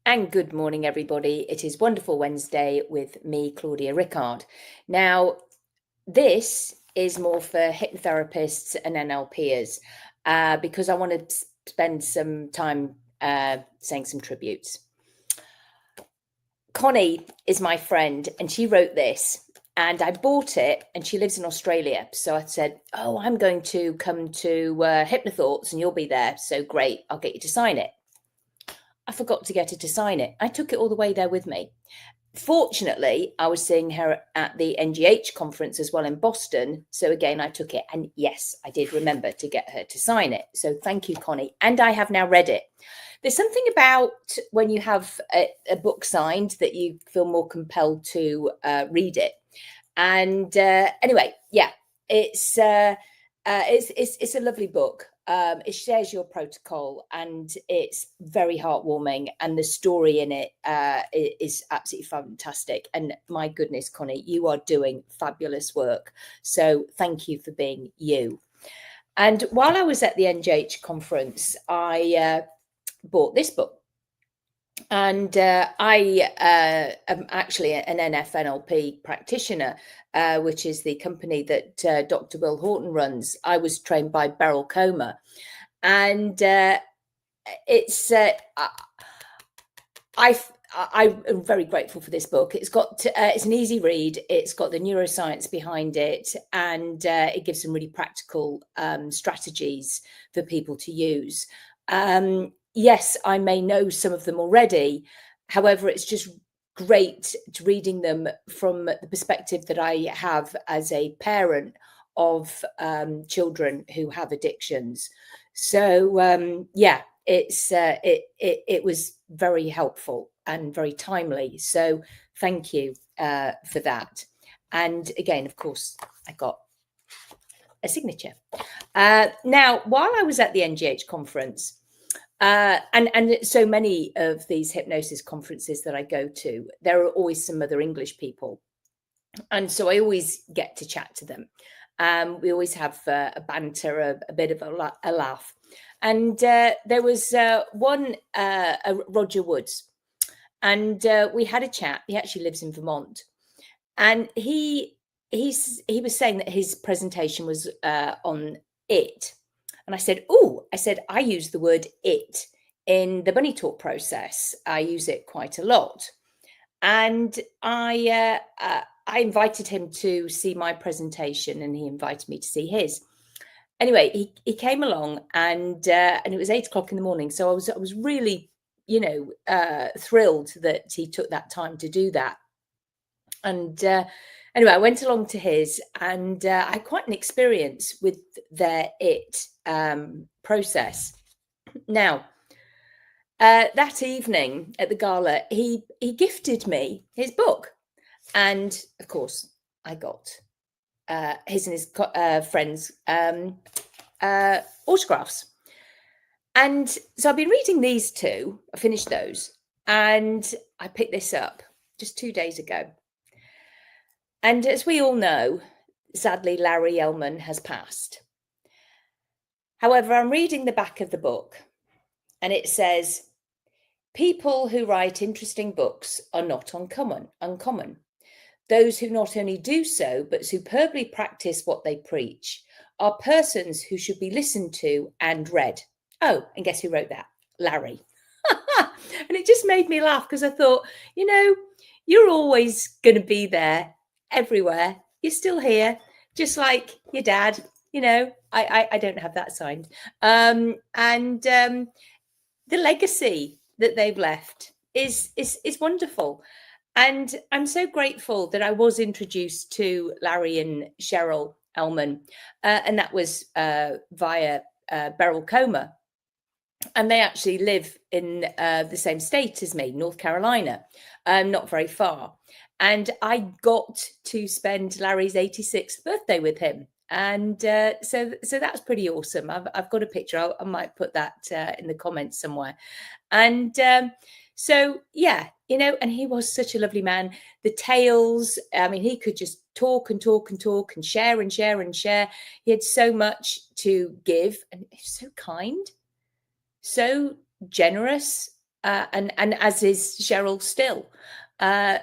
And good morning, everybody. It is Wonderful Wednesday with me, Claudia Rickard. Now, this is more for hypnotherapists and NLPers because I want to spend some time saying some tributes. Connie is my friend, and she wrote this, and I bought it, and she lives in Australia. So I said, "Oh, I'm going to come to Hypnothoughts, and you'll be there. So great, I'll get you to sign it." I forgot to get her to sign it. I took it all the way there with me. Fortunately, I was seeing her at the NGH conference as well in Boston. So again, I took it. And yes, I did remember to get her to sign it. So thank you, Connie. And I have now read it. There's something about when you have a book signed that you feel more compelled to read it. And anyway, yeah, it's a lovely book. It shares your protocol, and it's very heartwarming, and the story in it is absolutely fantastic. And my goodness, Connie, you are doing fabulous work. So thank you for being you. And while I was at the NGH conference, I bought this book. And I am actually an NLP practitioner, which is the company that Dr. Will Horton runs. I was trained by Beryl Comer, and it's I'm very grateful for this book. It's got it's an easy read. It's got the neuroscience behind it, and it gives some really practical strategies for people to use. Yes, I may know some of them already. However, it's just great reading them from the perspective that I have as a parent of children who have addictions. So yeah, it was very helpful and very timely. So thank you for that. And again, of course, I got a signature. Now, while I was at the NGH conference, and so many of these hypnosis conferences that I go to, there are always some other English people. And so I always get to chat to them. We always have a banter, a bit of a laugh. And there was one, Roger Woods, and we had a chat. He actually lives in Vermont. And he was saying that his presentation was on it. And I said, I use the word it in the bunny talk process. I use it quite a lot. And I invited him to see my presentation, and he invited me to see his. Anyway, he came along, and it was 8:00 in the morning. So I was really, thrilled that he took that time to do that. And anyway, I went along to his, and I had quite an experience with their it process. Now, that evening at the gala, he gifted me his book, and of course, I got his and his friends' autographs. And so I've been reading these two. I finished those, and I picked this up just 2 days ago. And as we all know, sadly, Larry Elman has passed. However, I'm reading the back of the book, and it says, "People who write interesting books are not uncommon. Those who not only do so, but superbly practice what they preach are persons who should be listened to and read." Oh, and guess who wrote that? Larry. And it just made me laugh because I thought, you're always going to be there everywhere. You're still here, just like your dad. I don't have that signed. And the legacy that they've left is wonderful. And I'm so grateful that I was introduced to Larry and Cheryl Elman, and that was via Beryl Comer. And they actually live in the same state as me, North Carolina, not very far. And I got to spend Larry's 86th birthday with him. And so that's pretty awesome. I've got a picture. I might put that in the comments somewhere. And so, yeah, and he was such a lovely man. The tales, I mean, he could just talk and talk and talk and share and share and share. He had so much to give, and he was so kind, so generous. and as is Cheryl still.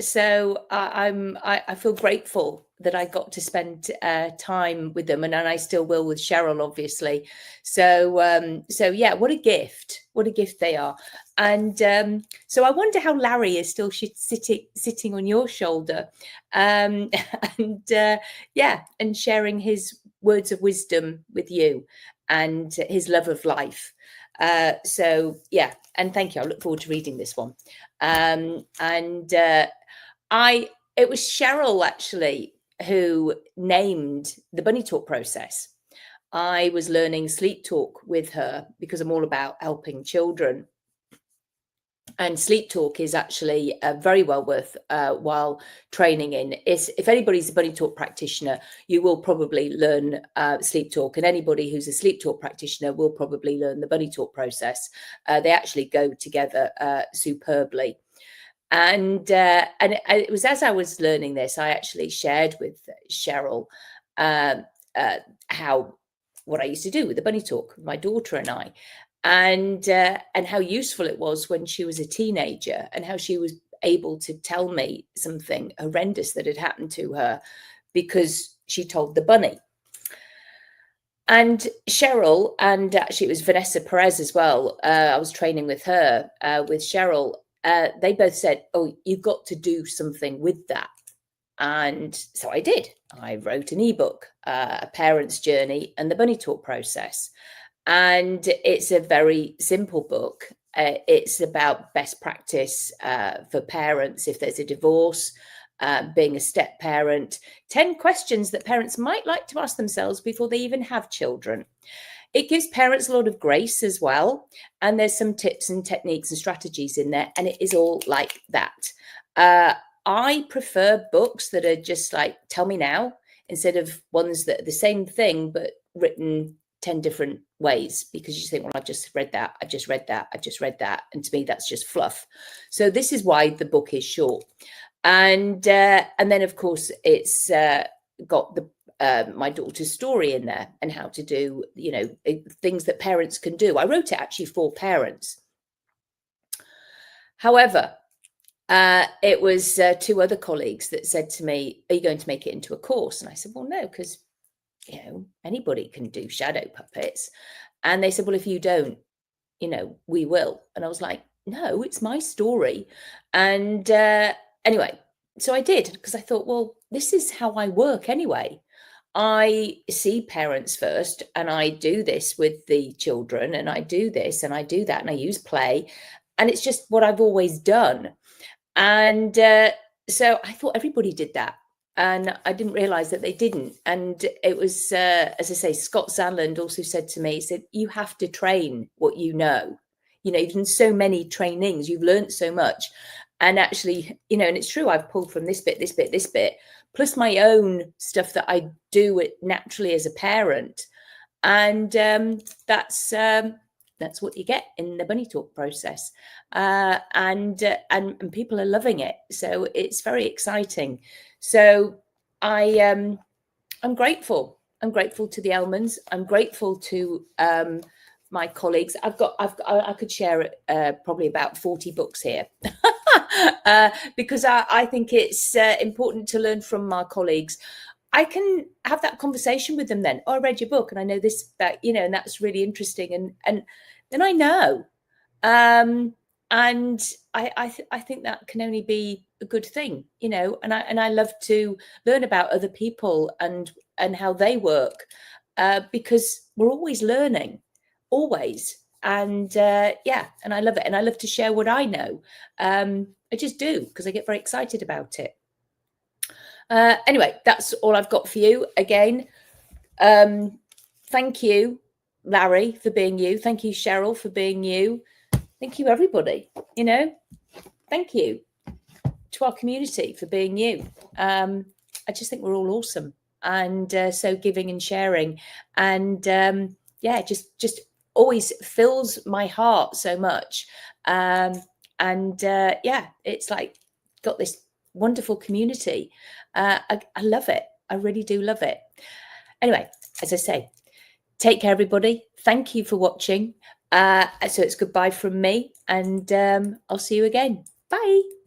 So I feel grateful that I got to spend time with them, and I still will with Cheryl, obviously. So yeah, what a gift! What a gift they are. And so I wonder how Larry is still sitting on your shoulder, and yeah, and sharing his words of wisdom with you and his love of life. So yeah, and thank you. I look forward to reading this one. It was Cheryl actually who named the bunny talk process. I was learning sleep talk with her because I'm all about helping children. And sleep talk is actually very well worth while training in. If anybody's a bunny talk practitioner, you will probably learn sleep talk, and anybody who's a sleep talk practitioner will probably learn the bunny talk process. They actually go together superbly. And it was as I was learning this, I actually shared with Cheryl what I used to do with the bunny talk, my daughter and I. And how useful it was when she was a teenager, and how she was able to tell me something horrendous that had happened to her because she told the bunny. And Cheryl, and actually it was Vanessa Perez as well, I was training with her, with Cheryl, they both said, oh, you've got to do something with that. And so I did. I wrote an ebook, A Parent's Journey and the Bunny Talk Process. And it's a very simple book. It's about best practice for parents if there's a divorce, being a step parent, 10 questions that parents might like to ask themselves before they even have children. It gives parents a lot of grace as well. And there's some tips and techniques and strategies in there. And it is all like that. I prefer books that are just like, tell me now, instead of ones that are the same thing, but written 10 different ways, because you think, well, I've just read that, I've just read that, I've just read that. And to me, that's just fluff. So this is why the book is short. And then, of course, it's got my daughter's story in there and how to do, things that parents can do. I wrote it actually for parents. However, it was 2 other colleagues that said to me, are you going to make it into a course? And I said, well, no, because anybody can do shadow puppets. And they said, well, if you don't, we will. And I was like, no, it's my story. And anyway, so I did, because I thought, well, this is how I work anyway. I see parents first, and I do this with the children, and I do this and I do that, and I use play, and it's just what I've always done. And so I thought everybody did that. And I didn't realize that they didn't. And it was, as I say, Scott Sandland also said to me, he said, you have to train what you know. You've done so many trainings, you've learned so much. And actually, and it's true, I've pulled from this bit, this bit, this bit, plus my own stuff that I do it naturally as a parent. And that's what you get in the bunny talk process. And people are loving it. So it's very exciting. So I'm grateful. I'm grateful to the Elmans. I'm grateful to my colleagues. I could share probably about 40 books here because I think it's important to learn from my colleagues. I can have that conversation with them then. Oh, I read your book and I know this about, and that's really interesting. And then I know. And I think that can only be a good thing, and I love to learn about other people and how they work, because we're always learning, always. And and I love it. And I love to share what I know. I just do, because I get very excited about it. Anyway, that's all I've got for you. Again, thank you, Larry, for being you. Thank you, Cheryl, for being you. Thank you, everybody. Thank you to our community for being you. I just think we're all awesome, and so giving and sharing, and just always fills my heart so much. It's like got this wonderful community. I love it. I really do love it. Anyway, as I say, take care, everybody. Thank you for watching. So it's goodbye from me, and I'll see you again. Bye.